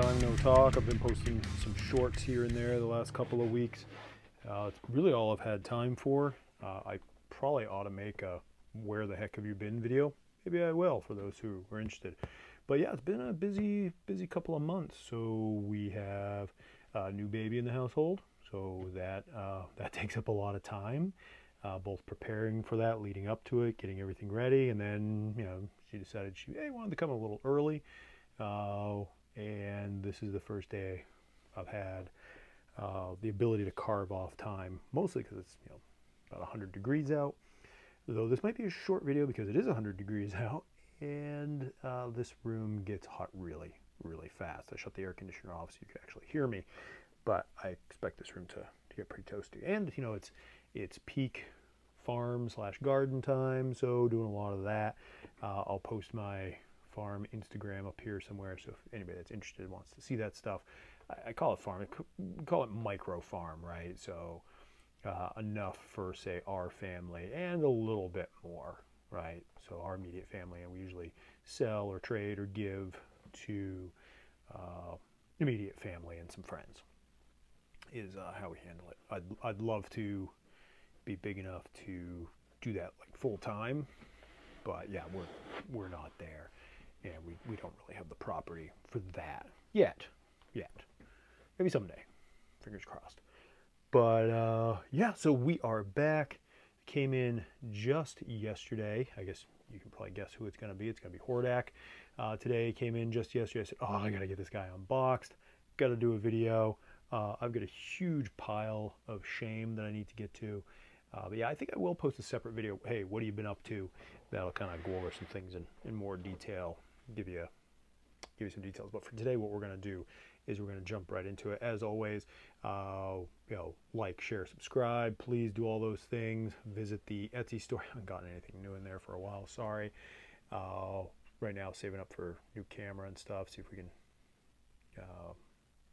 time no talk. I've been posting some shorts here and there the last couple of weeks. It's really all I've had time for. I probably ought to make a "Where the heck have you been" video. Maybe I will for those who are interested. But yeah, it's been a busy couple of months. So we have a new baby in the household, so that takes up a lot of time. Both preparing for that, leading up to it, getting everything ready, and then she decided she wanted to come a little early. And this is the first day I've had the ability to carve off time, mostly because it's about 100 degrees out. Though this might be a short video because it is 100 degrees out, and this room gets hot really fast. I shut the air conditioner off so you can actually hear me, but I expect this room to get pretty toasty. And it's peak farm / garden time, so doing a lot of that. I'll post my farm Instagram up here somewhere, so if anybody that's interested wants to see that stuff. I call it farm, we call it micro farm, right? So enough for, say, our family and a little bit more, right? So our immediate family, and we usually sell or trade or give to immediate family and some friends is how we handle it. I'd love to be big enough to do that like full time, but yeah, we're not there, and we don't really have the property for that yet. Maybe someday, fingers crossed. But yeah, so we are back. Came in just yesterday. I guess you can probably guess who it's going to be. It's going to be Hordak. Today came in just yesterday. I said, oh, I got to get this guy unboxed. Got to do a video. I've got a huge pile of shame that I need to get to. But yeah, I think I will post a separate video. Hey, what have you been up to? That'll kind of go over some things in more detail. Give you some details. But for today, what we're going to do is we're going to jump right into it. As always, like, share, subscribe. Please do all those things. Visit the Etsy store. I haven't gotten anything new in there for a while. Sorry. Right now, saving up for new camera and stuff. See if we can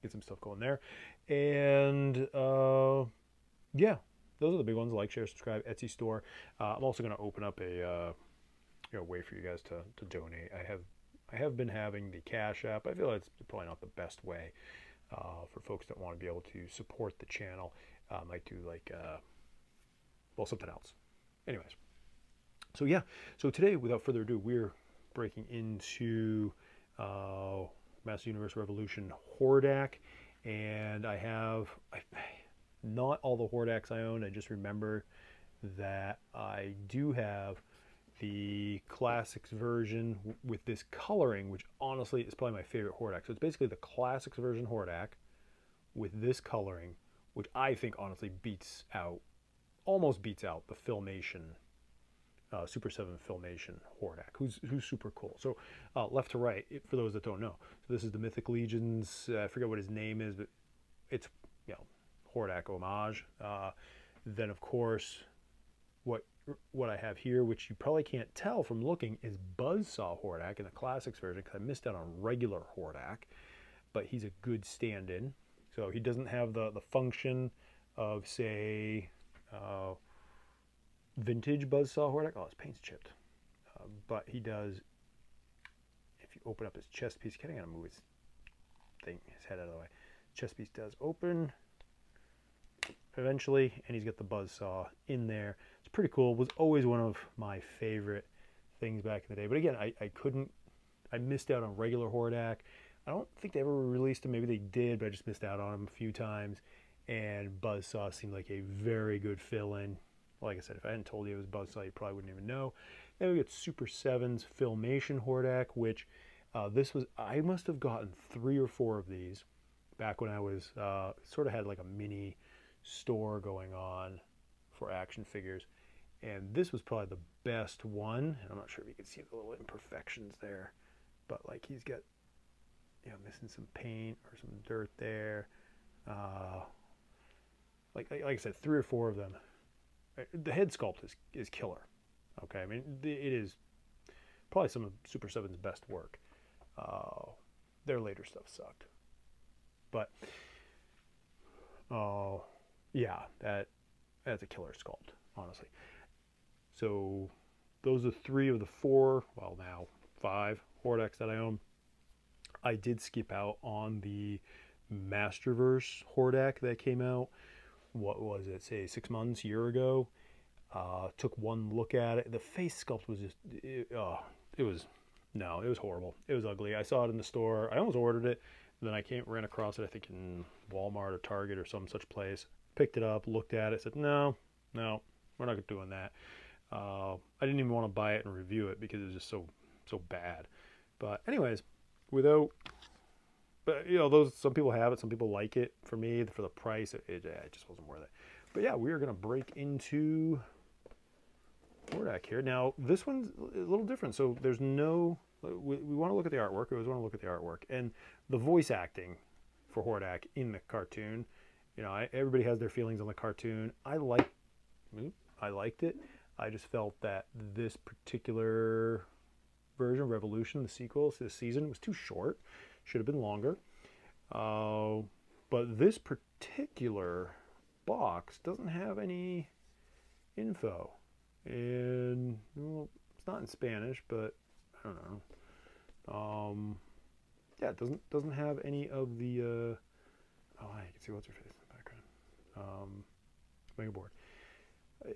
get some stuff going there. And yeah, those are the big ones. Like, share, subscribe. Etsy store. I'm also going to open up a way for you guys to donate. I have been having the Cash App. I feel it's probably not the best way for folks that want to be able to support the channel. I might do like, something else. Anyways, so yeah. So today, without further ado, we're breaking into Master Universe Revolution Hordak, and I have not all the Hordaks I own. I just remember that I do have the Classics version with this coloring, which honestly is probably my favorite Hordak. So it's basically the Classics version Hordak with this coloring, which I think honestly almost beats out the Filmation, Super 7 Filmation Hordak, who's super cool. So left to right, for those that don't know. So this is the Mythic Legions. I forget what his name is, but it's Hordak homage. Then of course, what I have here, which you probably can't tell from looking, is Buzzsaw Hordak in the Classics version, because I missed out on regular Hordak, but he's a good stand-in. So he doesn't have the function of, say, vintage Buzzsaw Hordak. Oh, his paint's chipped. But he does, if you open up his chest piece, I gotta move his head out of the way. Chest piece does open eventually, and he's got the Buzzsaw in there. It's pretty cool. It was always one of my favorite things back in the day. But again, I missed out on regular Hordak. I don't think they ever released him. Maybe they did, but I just missed out on him a few times. And Buzzsaw seemed like a very good fill-in. Like I said, if I hadn't told you it was Buzzsaw, you probably wouldn't even know. Then we got Super 7's Filmation Hordak, which I must have gotten 3 or 4 of these back when I was, sort of had like a mini store going on for action figures, and this was probably the best one. And I'm not sure if you can see the little imperfections there, but like he's got missing some paint or some dirt there. Like I said, 3 or 4 of them. The head sculpt is killer. Okay, I mean it is probably some of Super 7's best work. Their later stuff sucked, but yeah, that's a killer sculpt, honestly. So those are 3 of the 4, well now 5 Hordaks that I own. I did skip out on the Masterverse Hordak that came out. What was it? Say 6 months, a year ago. Took one look at it. The face sculpt was just, it was horrible. It was ugly. I saw it in the store. I almost ordered it. Then I ran across it, I think in Walmart or Target or some such place. Picked it up, looked at it, said, no, we're not doing that. I didn't even want to buy it and review it because it was just so bad. But anyways, but you know, some people have it, some people like it. For me, for the price, it just wasn't worth it. But yeah, we are going to break into Hordak here. Now, this one's a little different. So there's no, we want to look at the artwork. We always want to look at the artwork. And the voice acting for Hordak in the cartoon, you know, everybody has their feelings on the cartoon. I liked it. I just felt that this particular version, Revolution, the sequel to the season, was too short. Should have been longer. But this particular box doesn't have any info. And, well, it's not in Spanish, but I don't know. Yeah, it doesn't have any of the, oh, I can see what's her face in the background. Mega board.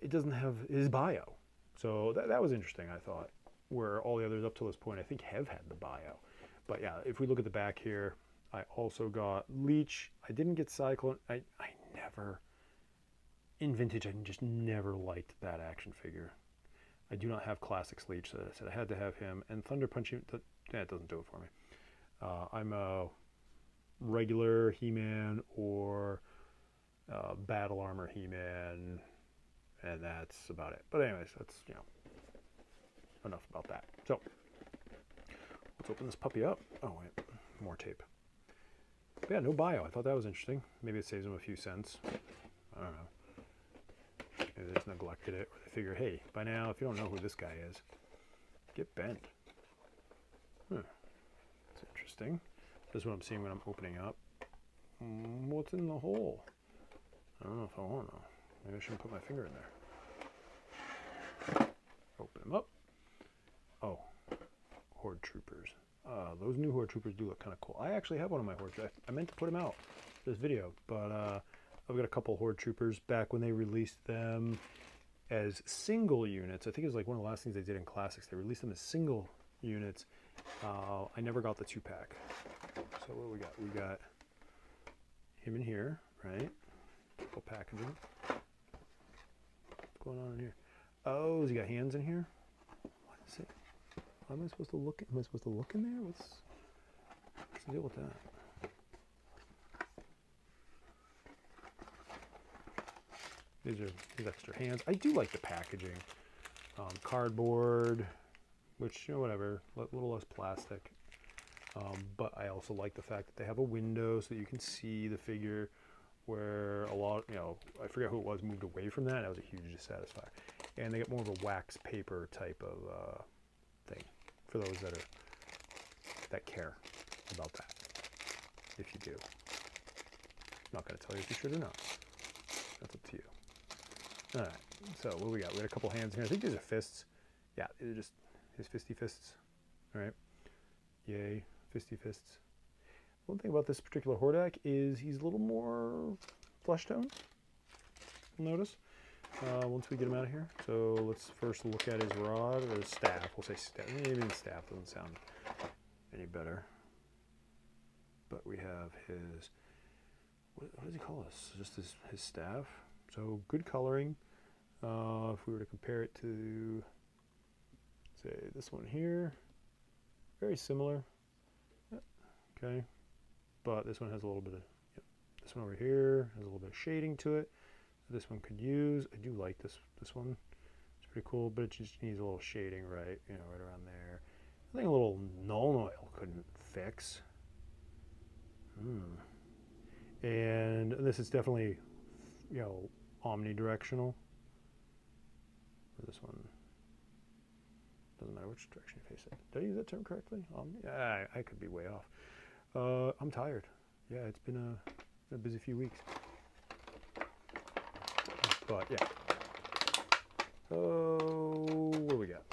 It doesn't have his bio. So that was interesting, I thought. Where all the others up to this point, I think, have had the bio. But yeah, if we look at the back here, I also got Leech. I didn't get Cyclone. I never, in Vintage, I just never liked that action figure. I do not have Classics Leech, so I said I had to have him. And Thunder Punch, it doesn't do it for me. I'm a regular He-Man or Battle Armor He-Man, and that's about it. But anyways, that's, you know, enough about that. So let's open this puppy up. Oh wait, more tape. But yeah, no bio. I thought that was interesting. Maybe it saves them a few cents. I don't know. Maybe they just neglected it, or they figure, hey, by now, if you don't know who this guy is, get bent. That's interesting. This is what I'm seeing when I'm opening up. What's in the hole? I don't know if I want to know. Maybe I shouldn't put my finger in there. Open them up. Oh, Horde Troopers. Those new Horde Troopers do look kind of cool. I actually have one of my Horde Troopers. I meant to put them out for this video, but I've got a couple Horde Troopers back when they released them as single units. I think it was like one of the last things they did in Classics. They released them as single units. I never got the 2-pack. So what do we got? We got him in here, right? Couple packaging. What's going on in here? Oh, has he got hands in here? What is it? Am I supposed to look? Am I supposed to look in there? What's the deal with that? These are his extra hands. I do like the packaging. Cardboard, which, you know, whatever, a little less plastic. But I also like the fact that they have a window so that you can see the figure, where a lot, you know, I forget who it was, moved away from that. That was a huge dissatisfier. And they get more of a wax paper type of thing for those that care about that, if you do. I'm not going to tell you if you should or not. That's up to you. All right, so what do we got? We got a couple hands here. I think these are fists. Yeah, these are just his fisty fists. All right, yay, fisty fists. One thing about this particular Hordak is he's a little more flesh tone, you'll notice, once we get him out of here. So let's first look at his rod, or his staff. We'll say staff. Maybe the staff doesn't sound any better. But we have his, what does he call this? Just his staff. So good coloring. If we were to compare it to, say, this one here, very similar. Okay. But this one has a little bit of, this one over here has a little bit of shading to it. This one could use. I do like this one. It's pretty cool, but it just needs a little shading, right? You know, right around there. I think a little null oil couldn't fix. And this is definitely, you know, omnidirectional. This one doesn't matter which direction you face it. Did I use that term correctly? Yeah, I could be way off. I'm tired. Yeah, it's been a busy few weeks. But yeah. So what do we got?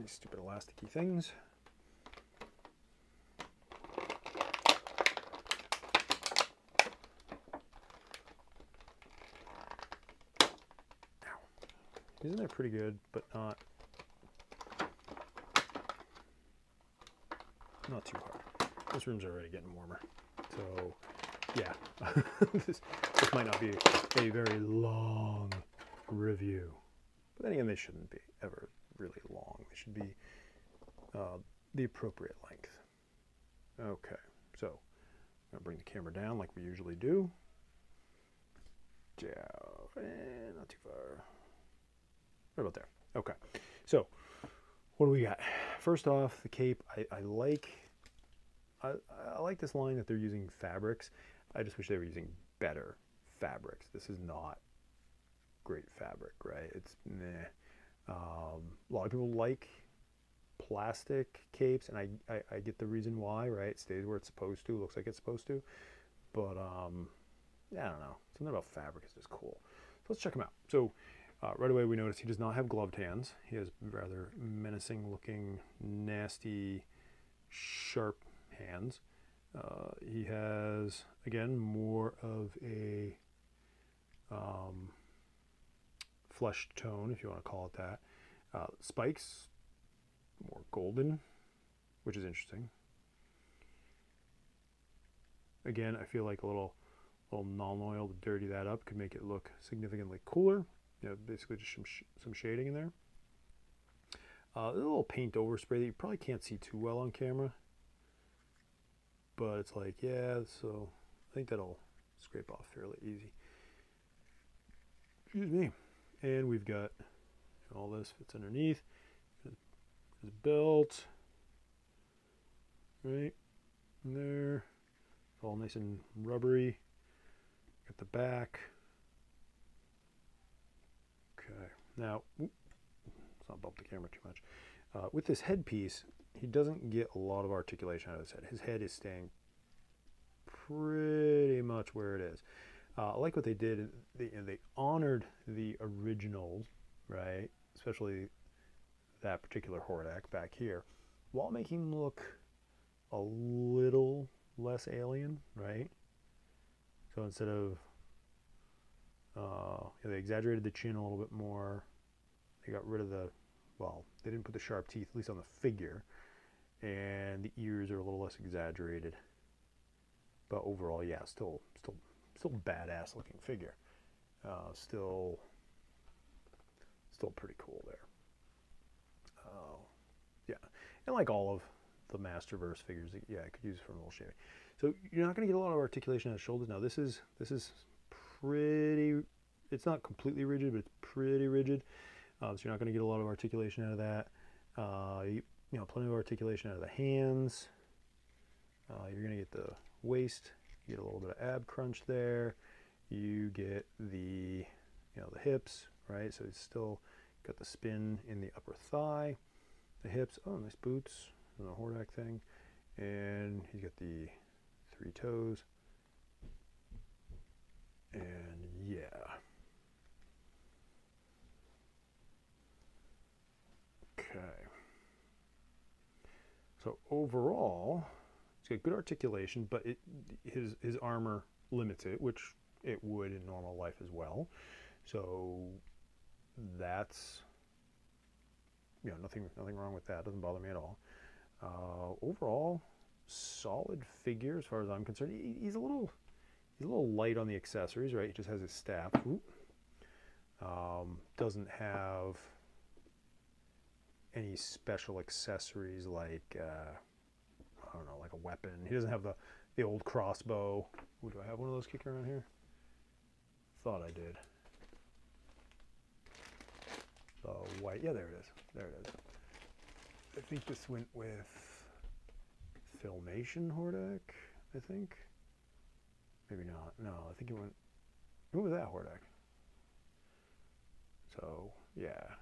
these stupid elasticy things. Isn't that pretty good, but not too hard. This room's already getting warmer, so yeah, this might not be a very long review, but then again, they shouldn't be ever really long. They should be the appropriate length. Okay, so I'm gonna bring the camera down like we usually do. Down, and not too far. Right about there. Okay, so what do we got? First off, the cape. I like this line that they're using fabrics. I just wish they were using better fabrics. This is not great fabric, right? It's meh. A lot of people like plastic capes, and I get the reason why, right? It stays where it's supposed to, looks like it's supposed to, but yeah, I don't know. Something about fabric is just cool. So let's check him out. So right away we notice he does not have gloved hands. He has rather menacing looking, nasty, sharp hands. He has, again, more of a flesh tone, if you want to call it that. Spikes, more golden, which is interesting. Again, I feel like a little non-oil to dirty that up could make it look significantly cooler. You know, basically just some shading in there. A little paint overspray that you probably can't see too well on camera, but it's like, yeah, so I think that'll scrape off fairly easy. Excuse me. And we've got all this fits underneath. His belt, right in there. It's all nice and rubbery. Got the back. Okay, now, let's not bump the camera too much. With this headpiece, he doesn't get a lot of articulation out of his head. His head is staying pretty much where it is. I like what they did. They honored the originals, right? Especially that particular Hordak back here, while making him look a little less alien, right? So instead of, they exaggerated the chin a little bit more. They got rid of the, well, they didn't put the sharp teeth, at least on the figure, and the ears are a little less exaggerated. But overall, yeah, still badass looking figure. Still pretty cool there. Yeah, and like all of the Masterverse figures, yeah, I could use it for a little shaving. So you're not going to get a lot of articulation at the shoulders. Now this is pretty. It's not completely rigid, but it's pretty rigid. So you're not going to get a lot of articulation out of that. You know, plenty of articulation out of the hands. You're going to get the waist. You get a little bit of ab crunch there. You get the, the hips, right? So it's still got the spin in the upper thigh, the hips. Oh, nice boots, and the Hordak thing, and he's got the 3 toes. And yeah. Okay. So overall, it's got good articulation, but his armor limits it, which it would in normal life as well. So that's, nothing wrong with that. Doesn't bother me at all. Overall, solid figure as far as I'm concerned. He's a little light on the accessories, right? He just has his staff. Doesn't have any special accessories like I don't know, like a weapon. He doesn't have the old crossbow. Ooh, do I have one of those kicking around here? Thought I did. The white, yeah, there it is. There it is. I think this went with Filmation Hordak, I think. Maybe not. No, I think it went with that Hordak. So, yeah.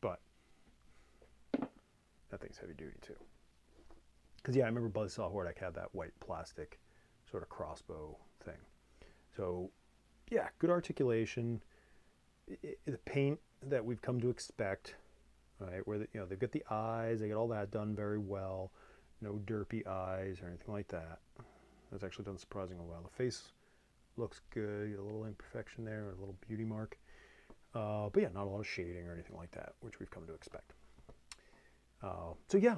But that thing's heavy duty too. Because, yeah, I remember Buzzsaw Hordak had that white plastic sort of crossbow thing. So, yeah, good articulation. The paint that we've come to expect, right? Where they've got the eyes, they get all that done very well. No derpy eyes or anything like that. That's actually done surprisingly well. The face looks good. You got a little imperfection there, a little beauty mark. But yeah, not a lot of shading or anything like that, which we've come to expect. So yeah.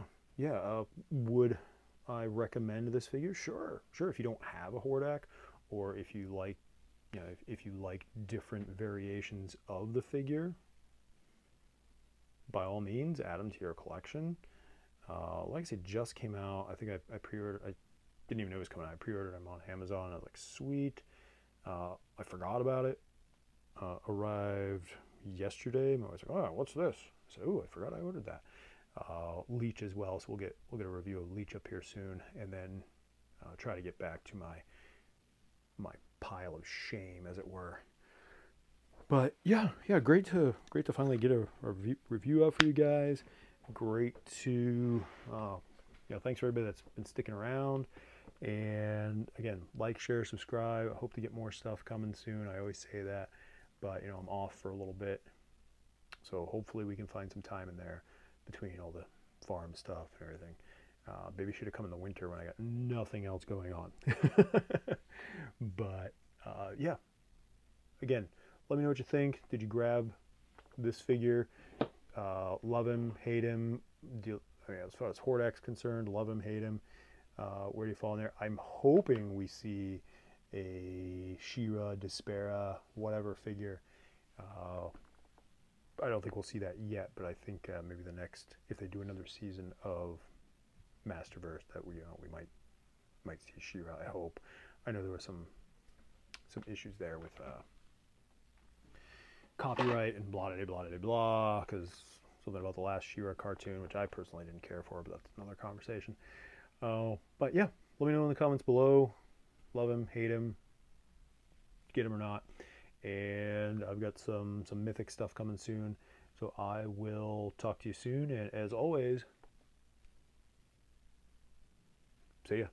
Would I recommend this figure? Sure. If you don't have a Hordak, or if you like, if you like different variations of the figure, by all means, add them to your collection. Like I said, just came out. I think I pre-ordered. I didn't even know it was coming out. I pre-ordered them on Amazon. I was like, sweet. I forgot about it. Arrived yesterday. My wife's like, oh, what's this? I said, oh, I forgot I ordered that. Leech as well, so we'll get a review of Leech up here soon, and then try to get back to my pile of shame, as it were. But yeah, great to finally get a review out for you guys. Great to thanks for everybody that's been sticking around. And again, like, share, subscribe. I hope to get more stuff coming soon. I always say that, but I'm off for a little bit, so hopefully we can find some time in there between all the farm stuff and everything. Maybe should have come in the winter when I got nothing else going on. But yeah, again, let me know what you think. Did you grab this figure? Love him, hate him? As far as Hordak's concerned, love him, hate him? Where do you fall in there? I'm hoping we see a She-Ra, Despera, whatever figure. I don't think we'll see that yet, but I think maybe the next, if they do another season of Masterverse, that we might see She-Ra. I hope. I know there were some issues there with copyright and blah blah blah blah, because something about the last She-Ra cartoon, which I personally didn't care for, but that's another conversation. But yeah, let me know in the comments below. Love him, hate him, get him or not. And I've got some mythic stuff coming soon, so I will talk to you soon. And as always, see ya.